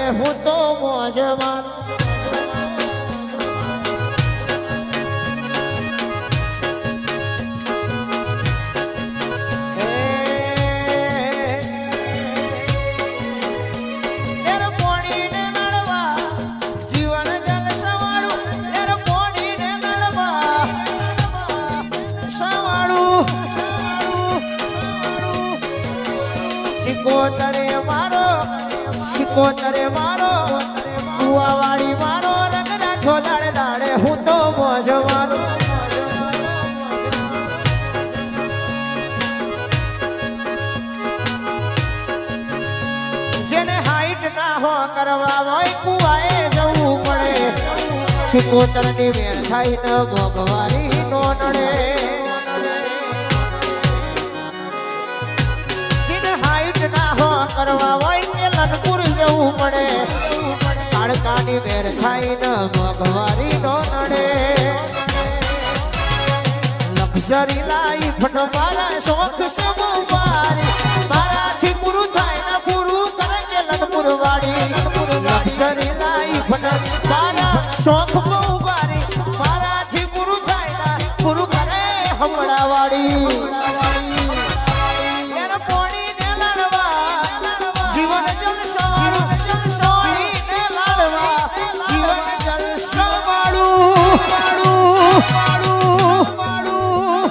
હું તો મોજ મારું સિકોતરે મારો કુવાવાડી મારો રંગ રાખો દાડે દાડે હું તો મોજ મારો જેને હાઈટ ના હો કરવા હોય કુવાએ જવું પડે સિકોતર ની મેર થાય ને ભોગવારી નો નડે જેને હાઈટ ના હો કરવા હોય લનપુર જવું પડે કાળકાની મેર થાય ને મોંઘવારી નો નડે લક્ઝરી લાઈફ નો મારા શોખ છે મુબારી મારાથી પૂરું થાય ને પૂરું કરે કે લનપુર વાળી લક્ઝરી લાઈફ નો મારા શોખ મુબારી મારાથી પૂરું થાય ને પૂરું કરે હમણાં વાળી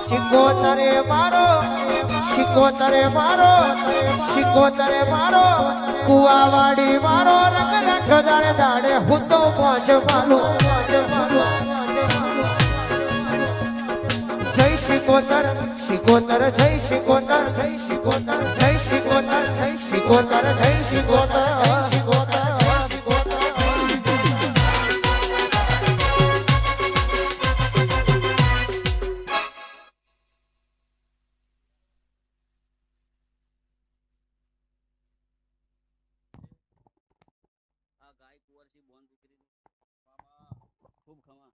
સિકોતરે મારો સિકોતરે મારો સિકોતરે મારો કુવાવાડી મારો રંગ રંગ દાડે દાડે હું તો મોજ માલું જય સિકોતર સિકોતર જય સિકોતર જય સિકોતર જય સિકોતર જય સિકોતર જય સિકોતર સિકોતર ખૂબ ખમા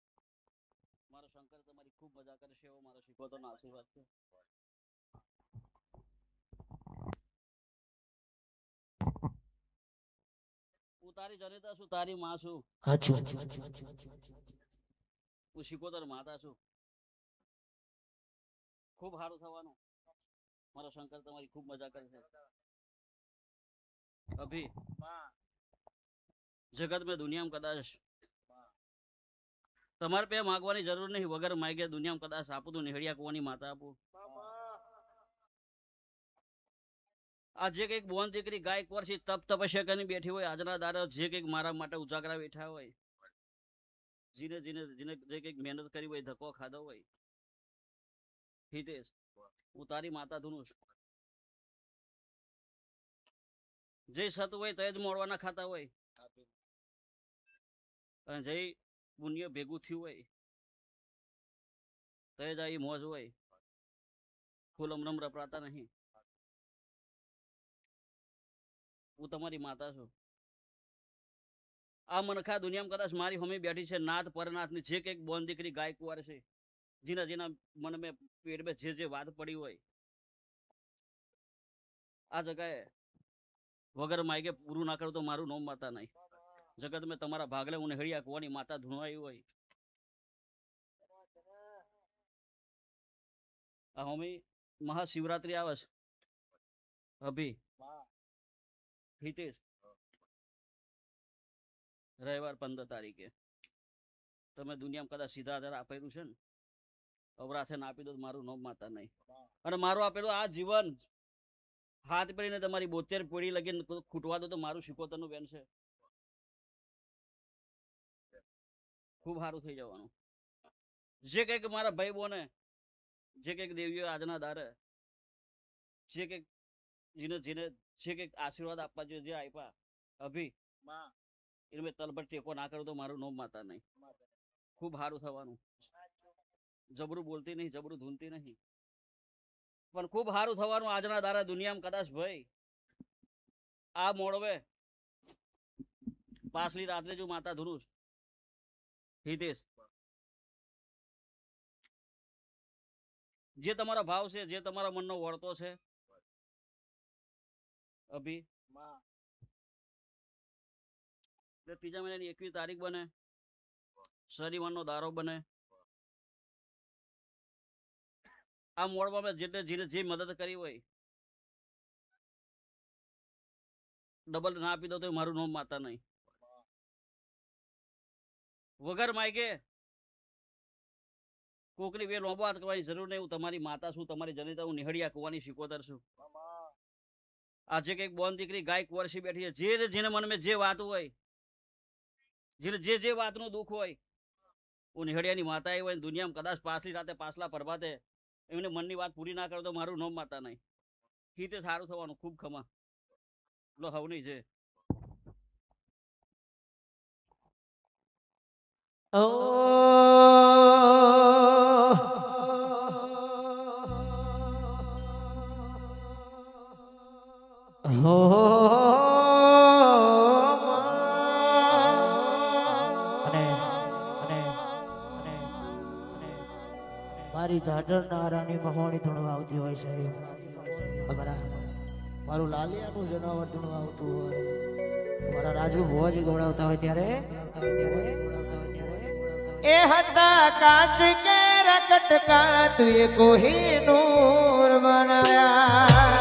મારો શંકર તમારી ખૂબ મજા કરશે એવો મારો શીખવતોનો આશીર્વાદ છે હું તારી જનિતા છું તારી માં છું હું શીખવતર માતા છું ખૂબ સારું થવાનું મારો શંકર તમારી ખૂબ મજા કરશે અભી જગત મેં દુનિયામાં કદાચ તમારે પે માગવાની જરૂર નહીં વગર માગ્યા દુનિયામાં કદાચ આપું તું નેહડિયા કુવાની માતા આપું આ જે કઈક બોન દીકરી ગાયક વર્ષી તપ તપસ્યા કરીને બેઠી હોય આજના દાડા જે કઈક મારા માટે ઉજાગરા બેઠા હોય જીને જીને જીને જે કઈક મહેનત કરી હોય ધક્કો ખાધો હોય હિતેશ હું તારી માતા ધૂનું છું જે સત હોય તે જ મોડવાના ખાતા હોય અને જય પુણ્ય ભેગું થયું હોય તો જ આ મોજ હોય ફૂલ અમરમ રપરાતા નહીં હું તમારી માતા છું આ મનખા દુનિયામાં કદાચ મારી હોમી બેઠી છે નાથ પરનાથની જે કંઈક બોન દીકરી ગાય કુંવર છે જેના જેના મન મેં પેટ મેં જે વાત પડી હોય આ જગાએ વગર માગે પૂરું ના કરું તો મારું નોમ માતા નહીં જગત મેં તમારા ભાગલે હું નેહડિયા કુવાની માતા ધૂણવાઈ હોય આ હોમી મહાશિવરાત્રી આવે છે અભી હિતેશ રવિવાર 15 તારીખે તમે દુનિયામાં કદાચ સીધા આધાર આપેલું છે ને અવરાથે ના આપી દો મારું નોમ માતા નહીં અને મારું આપેલું આ જીવન હાથ પડીને તમારી 72 પેઢી લગીને ખૂટવા દો તો મારું શીખોતરનું બેન છે ખૂબ સારું થઈ જવાનું જે કંઈક મારા ભાઈ બોને જે કંઈક દેવીઓ આજના દારે જે કંઈક જેને જેને જે કંઈક આશીર્વાદ આપવા જોઈએ જે આપ્યા અભી એને મેં તલભર ટેકો ના કરું તો મારું નોમ માતા નહીં ખૂબ સારું થવાનું જબરું બોલતી નહીં જબરું ધૂનતી નહીં પણ ખૂબ સારું થવાનું આજના દારા દુનિયામાં કદાચ ભાઈ આ મોડવે પાછલી રાત્રે જો માતા ધૂનું હિતેશ જે તમારા ભાવ છે જે તમારા મનનો વળતો છે અભી એટલે ત્રીજા મહિનાની 21 તારીખ બને, શનિવારનો દારો બને. આ મોડમાં મેં જેને જે મદદ કરી હોય ડબલ ના આપી દો તો મારું નામ માતા નહીં. વગર માગે કોકની બે લોંબો હાથ કરવાની જરૂર નહીં. હું તમારી માતા છું, તમારી જનિતા હું નિહળિયા કુવાની શીખોતર છું. આજે કઈક બોન દીકરી ગાય કુંવરસી બેઠી છે, જેને મનમાં જે વાત હોય, જેને જે વાતનું દુઃખ હોય, હું નિહળિયાની માતા આવી હોય દુનિયામાં કદાચ પાછલી રાતે પાછલા પ્રભાતે એમને મનની વાત પૂરી ના કરો તો મારું નામ માતા નહીં. હિતે સારું થવાનું. ખૂબ ખમા લો હવની છે. મારી ઢાઢર નારાની મહોણી ધૂણવા આવતી હોય છે. મારું લાલિયાનું જનાવર ધૂણવા આવતું હોય, મારા રાજુ ભુવાજી ગવડાવતા હોય ત્યારે એ હતા કાચ કે રકટકા તુએ કોહિનૂર બનાયા.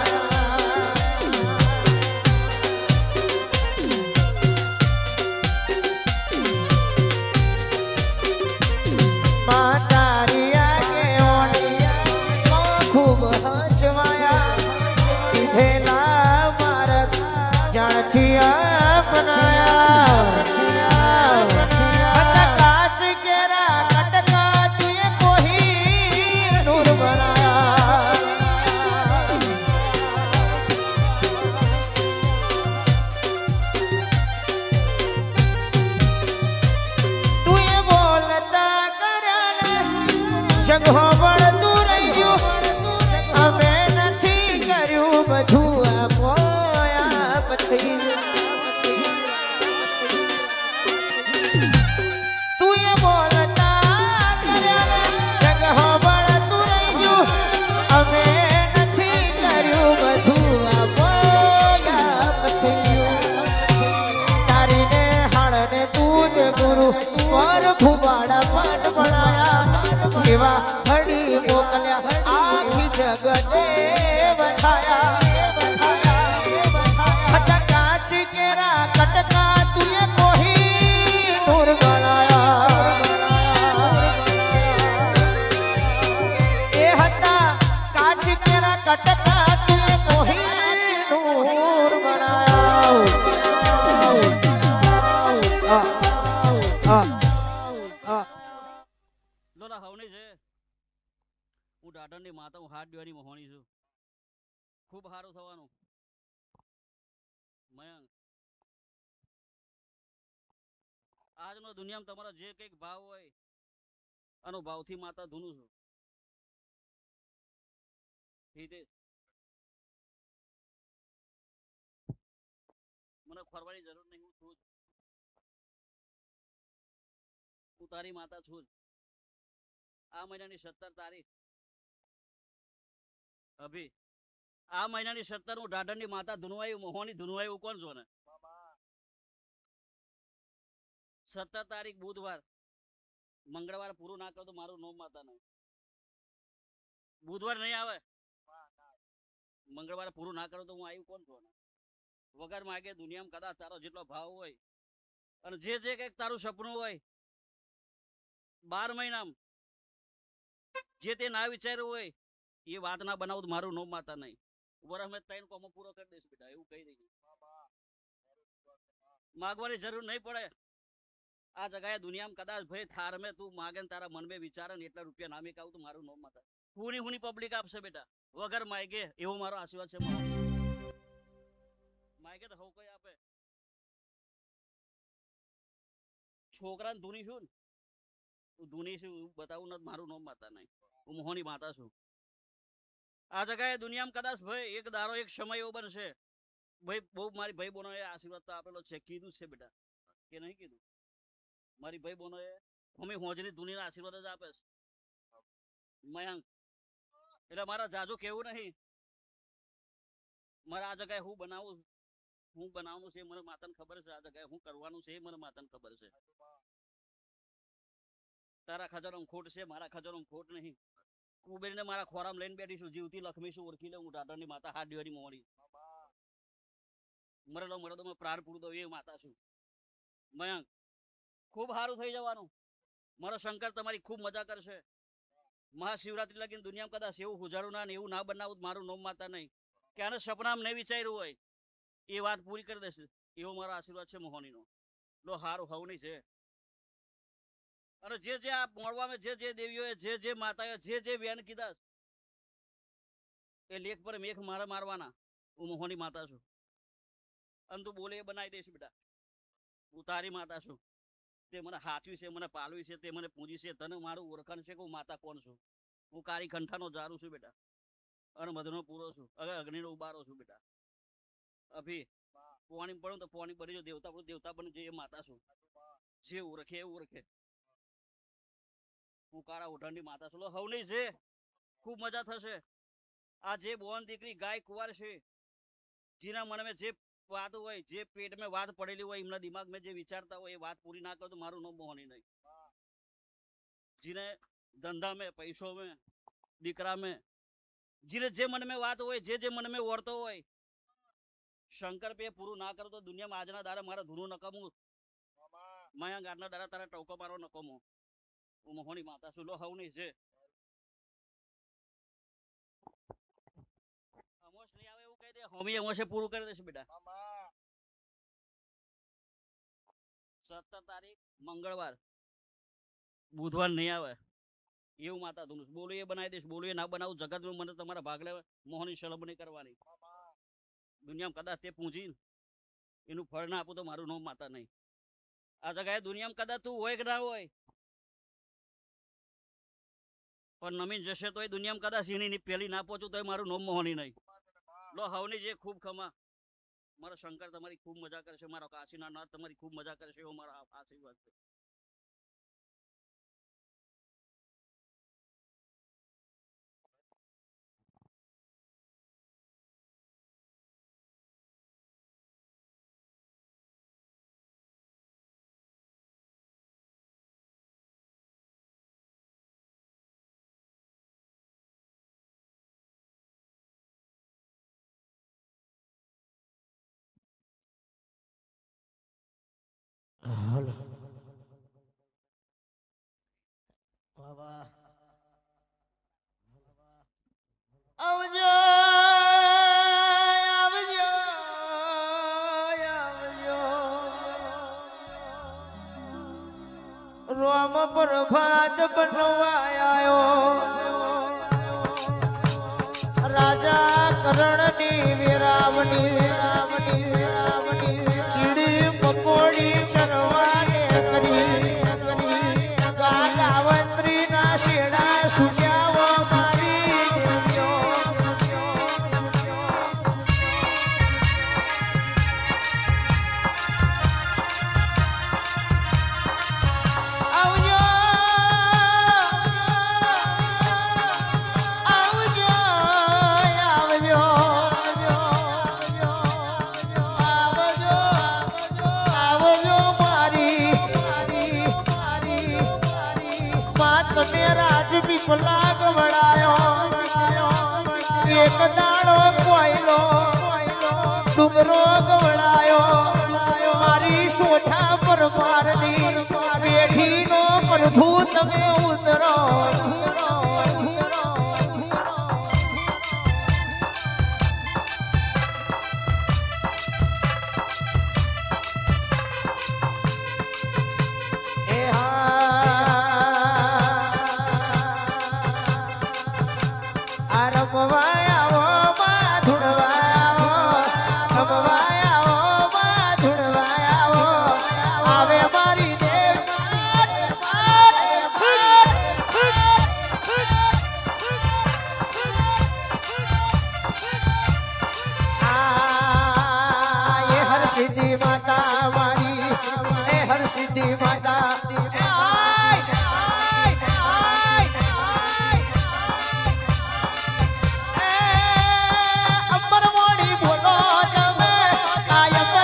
સેવા હડી મોકલ્યા આખી જગતે વધાયા. કાચ કેરા કટકા તુએ કોહિનૂર બનાયા. એ હતા કાચ કેરા કટકા તુએ કોહિનૂર બનાયા. લોલા હવની છે. હું ડાઢણની માતા, હું હાથ દેવાની મહોણી છું. ખૂબ સારું થવાનું. મયંક આજનો દુનિયામાં તમારા જે કઈક ભાવ હોય આનો ભાવથી માતા ધૂનું છું. મને ફરવાની જરૂર નહીં. હું છું, હું તારી માતા છું. આ મહિનાની 17 તારીખ અભી આ મહિનાની 17 હું ઢાઢરની માતા ધુનવાયું મોહોની ધુનવાયું કોણ છો ને 17 તારીખ બુધવાર. મંગળવાર પૂરું ના કરો તો મારું નામ માતા નહીં. બુધવાર નહીં આવે, મંગળવાર પૂરું ના કરો તો હું આવ્યું કોણ છો ને. વગર માગે દુનિયામાં કદાચ તારો જેટલો ભાવ હોય અને જે કઈક તારું સપનું હોય 12 મહિનામાં જે તે ના વિચાર્યું હોય એ વાત ના બનાવું મારું નામ માતા નહીં. વરસ મેં 3 કોમો પૂરો કરી દઈશ બેટા, એવું કહી દઈશ. માગવાની જરૂર નહીં પડે. આ જગાએ દુનિયામાં કદાચ ભાઈ થાર મેં તું માગે ને તારા મન મેં વિચારે ને એટલા રૂપિયા નામે કાવું તો મારું નામ માતા. હુની પબ્લિક આપશે બેટા, વગર માગે એવો મારો આશીર્વાદ છે. માગે તો હવ કોઈ આપે. છોકરાને ધૂની છું ને, હું ધૂની છું બતાવું નથી. મારું નામ માતા નહીં. હું મોહની માતા છું. આ જગાએ દુનિયામાં કદાચ ભાઈ એક દારો એક સમય એવો બનશે ભાઈ, બહુ મારી ભાઈ બહેનોએ આશીર્વાદ તો આપેલો છે. કીધું છે બેટા કે નહીં કીધું? મારી ભાઈ બહેનોએ મમ્મી હોજની દુનિયાના આશીર્વાદ જ આપે છે. મયંક એટલે મારા જાજુ કેવું નહીં. મારા આ જગાએ હું બનાવું હું બનાવવાનું છે એ મને માતાને ખબર છે. આ જગ્યાએ હું કરવાનું છે એ મને માતાને ખબર છે. તારા ખજારોમાં ખોટ છે, મારા ખજારોમાં ખોટ નહીં. કુબેરને મારા ખોરામાં લઈને બેઠીશું. જીવતી લક્ષ્મી છું, ઓળખી લે હું ટાટાની માતા, હાથ દિવાળી મોડી. મરેલો મરેલો મેં પ્રાણ પૂરું દઉં એ માતા છું. મયંક ખૂબ સારું થઈ જવાનું. મારો શંકર તમારી ખૂબ મજા કરશે. મહાશિવરાત્રી લગીને દુનિયામાં કદાચ એવું હુજારું ના ને એવું ના બનાવું મારું નામ માતા નહીં કે આને સપનામાં નહીં વિચાર્યું હોય એ વાત પૂરી કરી દેશે એવો મારો આશીર્વાદ છે મોહનીનો. લો હારું હવની છે. અને જે જે આ મોડવામાં જે દેવીઓએ જે માતાએ જે બેન કીધા એ લેખ પર મેઘ મારે મારવાના. હું મોહની માતા છું અને તું બોલે એ બનાવી દઈશ બેટા. હું તારી માતા છું. તે મને હાચવી છે, મને પાલવી છે, તે મને પૂજી છે. તને મારું ઓળખાણ છે કે હું માતા કોણ છું. હું કારી કંઠાનો જારું છું બેટા અને મધનો પૂરો છું. હવે અગ્નિનો ઉબારો છું બેટા. અભી પોણી પડું તો પોણી બની જો દેવતા પડું દેવતા બની જો એ માતા છું. જે ઓળખે એ ઓળખે. હું કાળા ઓઢણની માતા છું. હવની છે ખૂબ મજા થશે. આ જે બોન દીકરી ગાય કુંવાર છે જેના મનમાં જે વાત હોય જે પેટમાં વાત પડેલી હોય એમના દિમાગમાં જે વિચારતા હોય એ વાત પૂરી ના કરો તો મારું નામ મોહની નહીં. જેને ધંધા में पैसों में દીકરા में જેને જે મન में વાત હોય જે મન में ઓરતો હોય શંકર પે પૂરું ના કરો તો દુનિયામાં આજના દાડા મારા ધૂનું નકમું મયંક આજના દાડા તારા ટોકો મારો નકમો. હું મોહની માતા છું. લો હવની છે. અમોશ નહીં આવે એવું કહી દે. હોમી અમોશે પૂરું કરી દેશે બેટા. 17 તારીખ મંગળવાર બુધવાર નહીં આવે એવું માતા ધૂનું બોલું એ બનાવી દઈશ. બોલું એ ના બનાવું જગતમાં મને તમારા ભાગ લેવા મોહની શલભ નહીં કરવાની. દુનિયામાં કદાચ તે પૂંજી એનું ફળ ના આપું તો મારું નામ માતા નહીં. આ જગ્યાએ દુનિયામાં કદાચ તું હોય કે ના હોય પણ નમીન જશે તો એ દુનિયામાં કદાચ એની પેલી ના પહોંચું તો મારું નામ મોહની નહીં. લો હવની જે ખૂબ ખમા. મારો શંકર તમારી ખૂબ મજા કરશે. મારો કાશીના નાથ તમારી ખૂબ મજા કરશે એવો મારો આશીર્વાદ છે. હાલો બાબા આવજો આવજો આવજો રોમ પ્રભાત બનવા આયો રાજા કરણની વેરાવની સીડી પકોડી ચરવાને કરી ગાવત્રી ના શેડા સુજાવો મારી દેવીઓ આવજો આવજો આવજો તમે રાજપીપલા ગવડાયો એક દાડો કોયલો ડુંગરો ગવડાયો મારી સોઠા પર મારની પેઢીનો પ્રભુ તમે ઉતરો સિદ્ધિ માતા મારી હર સિદ્ધિ માતા અંબર મોડી બોલો તમે કાયમ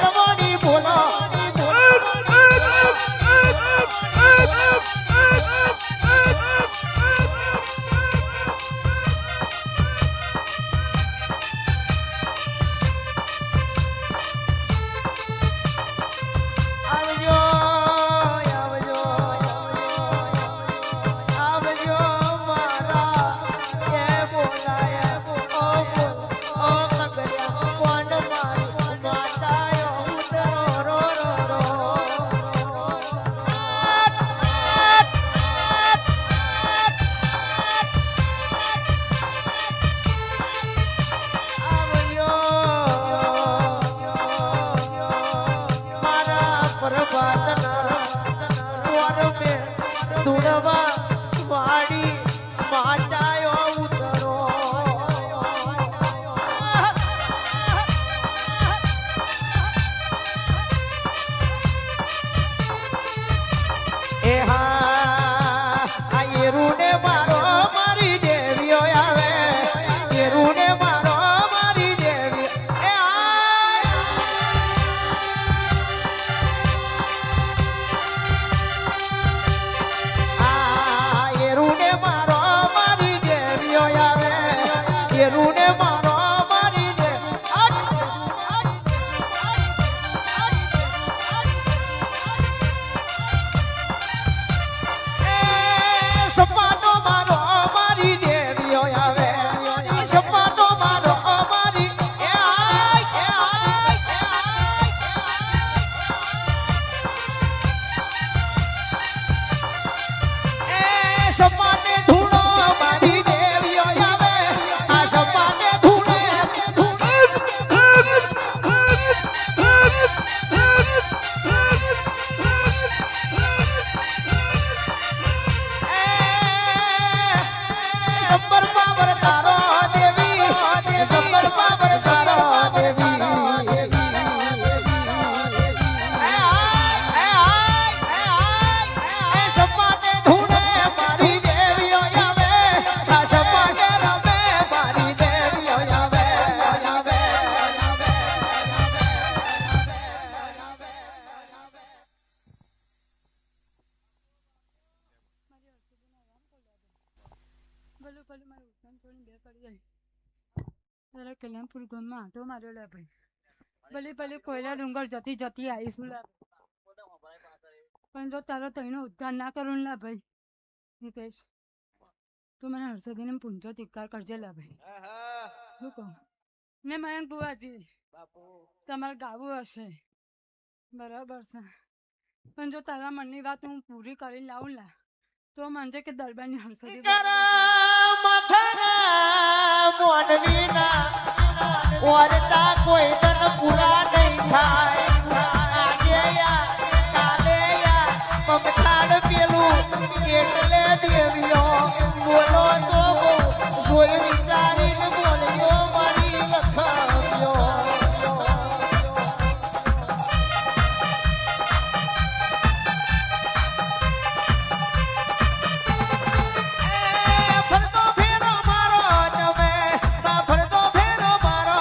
પરબતના વરમે દુડવા વાડી માતાયો ઉતરો એ હા આ એરુને મારો મારી દેવીઓ આવે એરુને મારો મારી દેવી એ આ એરુને મારો મારી દેવીઓ આવે એરુને મારો મારી દે સપાટો મારો મારી દેવીઓ આવે સપાટો મારો મારી એ આય એ સપાટે ધૂળો મારી દેવીઓ આવે આ સપાટે ધૂળે સબર પાવર તારો દેવી સબર પાવર તારો દેવી એ સપાટે ધૂળે મારી દેવીઓ આવે આ સપાટે રમે મારી દેવીઓ આવે ભલે ભલે મારું ઉત્તમ થોડી બે કરી જાય જરા કલ્યાણપુર ગામમાં આંટો માર્યો લે ભાઈ ભલે ભલે કોયલા ડુંગર જતી જતી આવીશું લે પણ જો તારો તઈનો ઉદ્ધાર ના કરું ને લા ભાઈ નિકેશ તું મને હર્ષદીને પૂંજો ધિક્કાર કરજે લા ભાઈ શું કહું ને મયંક બુવાજી તમારે ગાવું હશે બરાબર છે પણ જો તારા મનની વાત હું પૂરી કરી લાવું લા તો માનજે કે દરબારની હર્ષદી મોનવીના ઓરતા કોઈ તન પૂરા નહીં થાય આજે યા કાલે યા પમખાડ પેલું એટલે દેવીઓ બોલો તો જોઈ વિચારીને બોલ્યો મારી લખાવ્યો ફરતો ફેરો મારો તમે ફરતો ફેરો મારો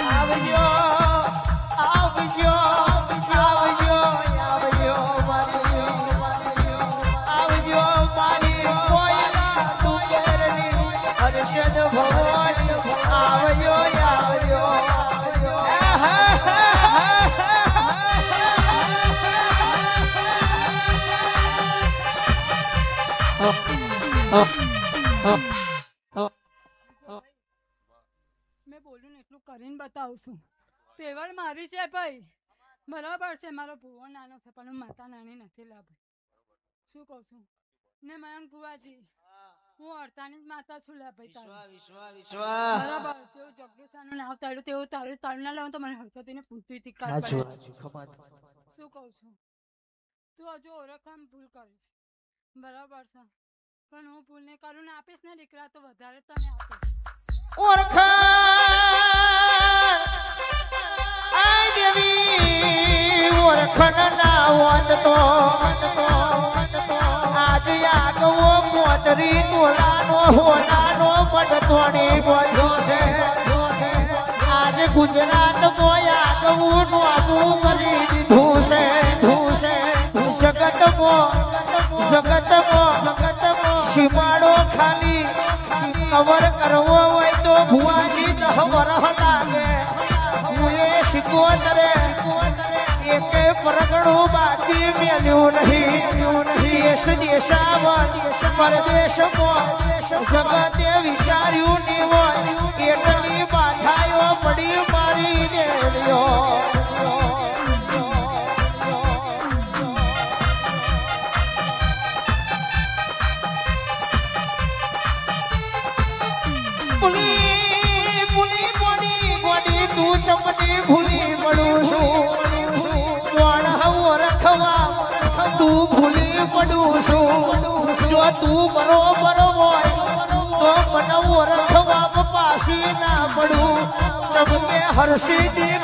આવજો આવજો આવજો આવજો મારી આવજો મારી કોયલા ડુંગરની હર્ષદ ભવાની આવજો આવજો મેં બોલ્યું ને એટલું કરીને બતાવું છું તેવડ મારી છે ભાઈ બરાબર છે મારો ભૂવો નાનો છે પણ હું માતા નાની નથી લા ભાઈ શું કહું છું ને મયંક ભુવાજી હું અડતાની જ માતા છું લા ભાઈ તારી બરાબર જેવું જગદીશાનું નામ તાળ્યું તેવું તારું તાળું ના લાવું તો મને હળકતીને પૂછતી હતી શું કહું છું તું હજુ ઓળખવામાં ભૂલ કરીશ બરાબર છે પણ હું ભૂલ નહીં કરું ને આપીશ ને દીકરા તો વધારે તને આપીશ ઓળખણ ના હોત તો આજ આગવો મોદરી ટોલાનો હોનાનો પડતોડી બોલ્યો છે આજ ગુજરાત મોય આગવું નોમું કરી દીધું છે જગતમાં સીમાડો ખાલી કવર કરવો હોય તો ભુવાજી 10 વરહ લાગે હું એ સિકોતરે એકે પરગણું બાકી મેલ્યું નહીં દેશ દેશાવર પરદેશમાં જગતે વિચાર્યું નહીં હોય એટલી બાધાઓ પડી મારી દેવીઓ તું બરોબર હોય તો મને ઓળખવામાં પાછી ના પડું ચમકે હર્ષિતી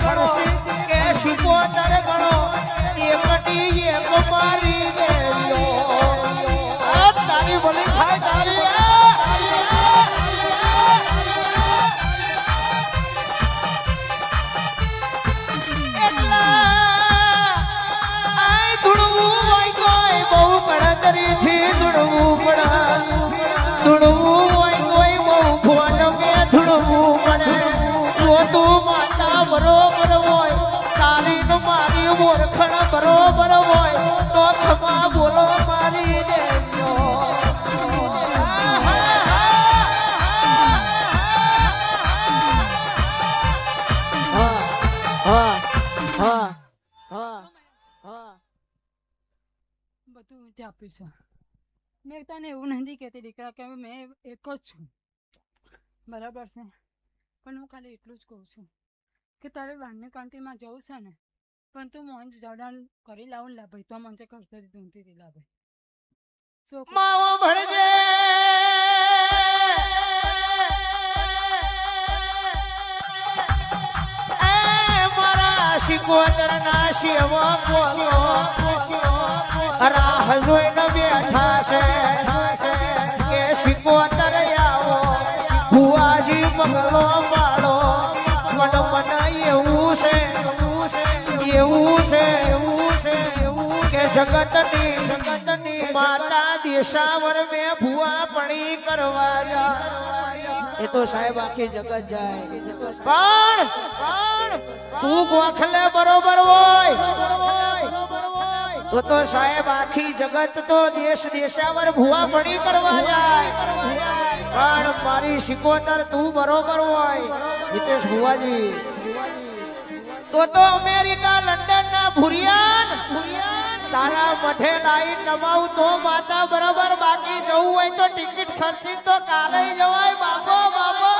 કે શિકોતર ગણો એકટી એક મારી દેવ્યો તારી ભલી થાય તારી બરોબર હોય તારી નો મારી ઓળખણ બરોબર હોય તો ખમા બોલો મારી દેવ્યો બધું ઊંચે આપ્યું છે મેં તને એવું નથી કહેતી દીકરા કે મેં એક જ છું બરાબર છે પણ હું ખાલી એટલું જ કહું છું કે તારે બહારની કન્ટ્રીમાં જવું છે ને પણ તું મોહન જોડાણ કરી લાવું લા ભાઈ તો મને ખર્ચા ધૂમતી લા ભાઈ માવો ભળજે એ મારા શિકોતર ના સેવક બોલો રાહ જોઈને બેઠા છે કે શિકોતર આવો ભુવાજી પગલો પાડો મન મન એવું છે કે જગતની માતા દેશાવર મે ભુવા પણી કરવા એ તો સાહેબ આખી જગત જાય પણ તું ગોખલે બરોબર હોય તો સાહેબ આખી જગત તો દેશાવર ભુવા પણી કરવા જાય પણ મારી શિકોતર તું બરોબર હોય હિતેશ ભુવાજી તો અમેરિકા લંડન ના ભુરિયાન તારા મઠે લાઈ નમાવ તો માતા બરોબર બાકી જવું હોય તો ટિકિટ ખર્ચી તો કાલે જવાય બાપો બાપો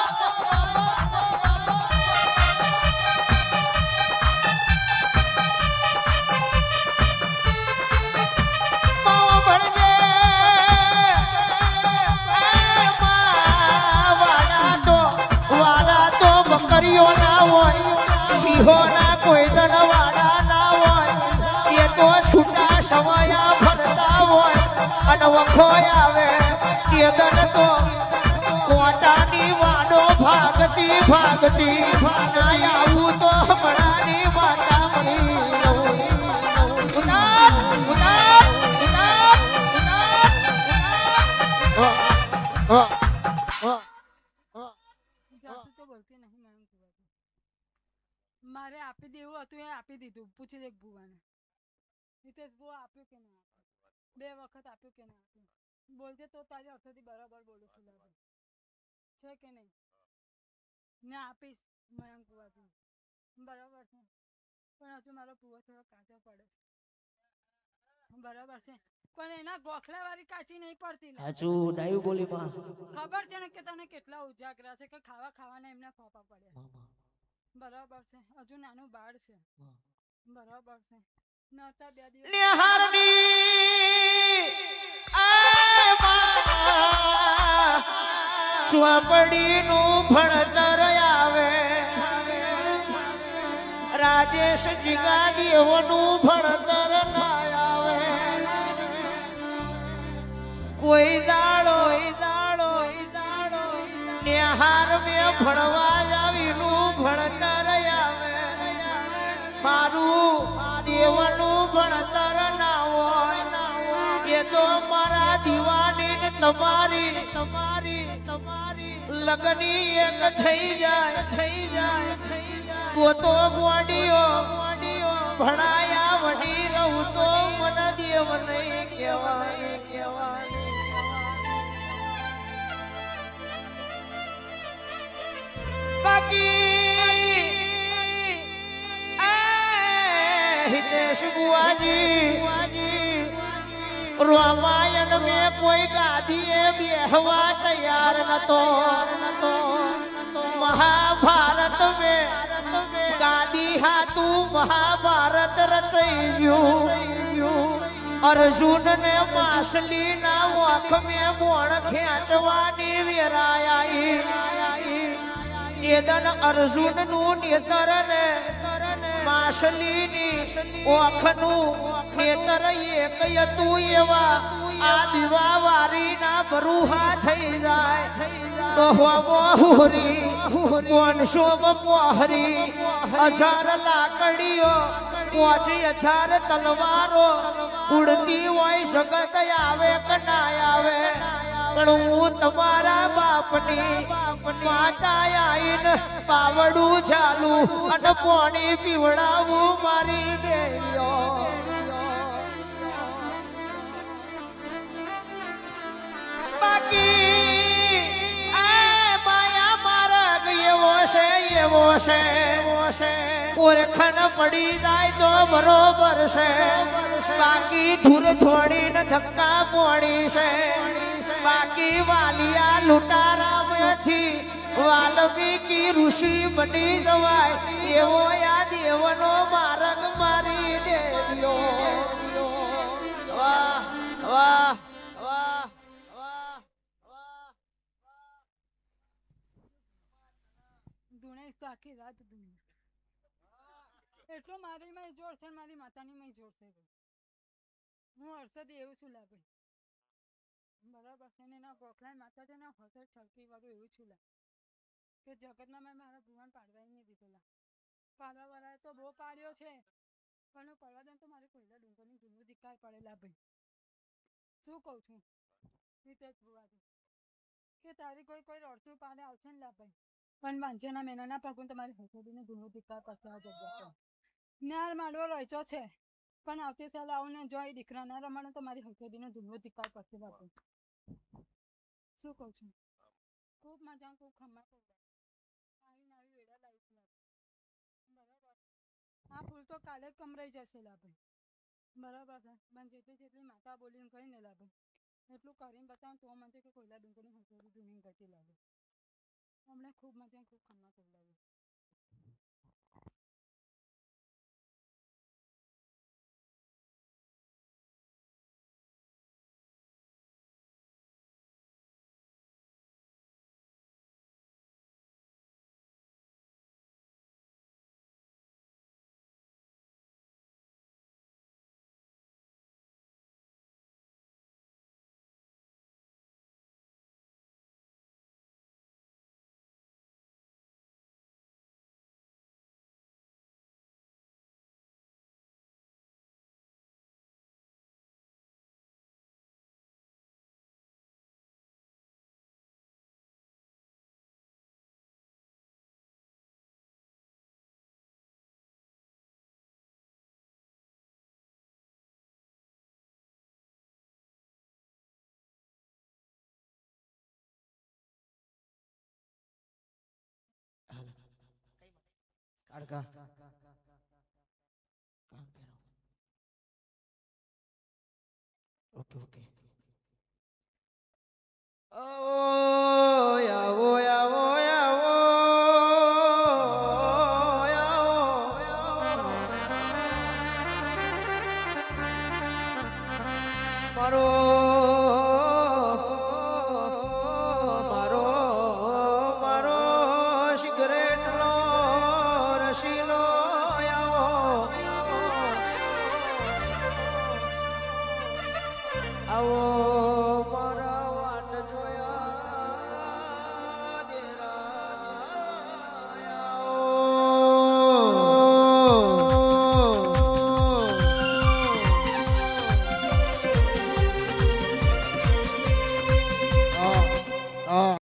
ના હોય સિંહો ના કોઈ દનવાડા ના હોય એ તો છૂટા સવાયા ફરતા હોય અને વખો આવે એ દન તો કોટાની વાડો ભાગતી ના આવું તો હમણાંની માતા મળી મારે આપી દેવું હતું એ આપી દીધું પૂછી દે ભુવાને હિતેશ બહુ આપ્યું કે ના આપ્યું 2 વખત આપ્યું કે ના આપ્યું બોલજે તો તારી અર્થથી બરાબર બોલું છું છે કે નહીં ને આપીશ મયંક ભુવાથી બરાબર છે પણ હજુ મારો ભુવા થોડો કાચો પડે બરાબર છે પણ એના ગોખલા વાળી કાચી નહીં પડતી સાચું ડાયું બોલી માં ખબર છે ને કે તને કેટલા ઉજાગરા છે કે ખાવાના એમને ફોફા પડે બરાબર છે હજુ નાનું બાળ છે બરાબર છે નતા 2 દિવસ નિહારની ચોપડીનું ભણતર આવે રાજેશ જીગા દેવનું ભણતર ના આવે કોઈ દાડો નિહાર મેં ભણવા જાવીનું ભણતર આવે મારું દેવનું ભણતર ના હોય એ તો મારા દીવાની ને તમારી લગની એક થઈ જાય તો ગોડીઓ ભણાયા વડી રહું તો મન દેવ નહીં કહેવાય બાકી હિતેશ બુઆજી રામાયણ में કોઈ ગાદીએ બેહવા તૈયાર નતો મહાભારત में ગાદી હાતું મહાભારત રચાઈ ગયું અર્જુન ને માસલી ના વખ મેં મોણ ખેંચવાની વેરાઈ ચેદન અર્જુન નું નેતર ને માસલી ની ઓખ નું નેતર એક હતું એવા આ દીવા વારી ના બરુહા થઈ જાય તો મોહરી કોનસો મોહરી 1000 લાકડીઓ 5000 તલવારો ઉડતી હોય જગત આવે કે ના આવે પણ હું તમારા બાપની માતા આઈને પાવડું ચાલુ અને પાણી પીવડાવું મારી દેવીઓ બાકી આ માયા માર્ગ એવો છે ઓળખાણ પડી જાય તો બરોબર છે બાકી ધૂર થોડીને ધક્કા પોડી છે બાકી વાલિયા લૂંટારામાંથી વાલ્મીકી ઋષિ બની જવાય એવો આ દેવનો માર્ગ મારી દેવ્યો વાહ વાહ વાહ ધૂણે તો આખી રાત ધૂણે એટલો મારી માં જોર છે મારી માતાની માં જોર છે હું હર્ષદ એવું છું લાગે બરાબર છે ને એના ગોખલા માતા છે ને હસર છલકી વાળું એવું છું લાગે કે જગતમાં મેં મારા ભગવાન પાડવાય નહીં દીધેલા પાડવા વાળાએ તો બહુ પાડ્યો છે પણ પડવા દે તો મારે કોઈલા ડુંગરની ધૂળું દીકાય પડેલા ભાઈ શું કહું છું રીતે ભુવાજી કે તારી કોઈ રડતું પાડે આવશે ને લા ભાઈ પણ વાંચેના મેનાના પગું તમારી હસોડીને ધૂળું દીકરા કરશે આ જગ્યા નાર માડવો રહીચો છે પણ આવતી સાલ આવું ને જો એ દીકરા ના રમાડે તો મારી હસોડીને ધૂળું દીકરા કરશે બાપુ શું કહું છું ખૂબ મજા ખૂબ ખમ્મા કહું આવી નવી વેડા લાવીશ બરાબર આ ફૂલ તો કાલે જ કમરાઈ જશે લા ભાઈ બરાબર છે પણ જેટલી માતા બોલીને કહીને લા ભાઈ એટલું કરીને બતાવું તો મને કે કોઈલા ડુંગરની હસોડી ધૂણી કરતી લાગે હમણાં ખૂબ મજા ખૂબ ખમ્મા ખવડાવ્યું કાળકા ઓકે ઓકે આવો આવો આવો મારો મારો મારો શિખરે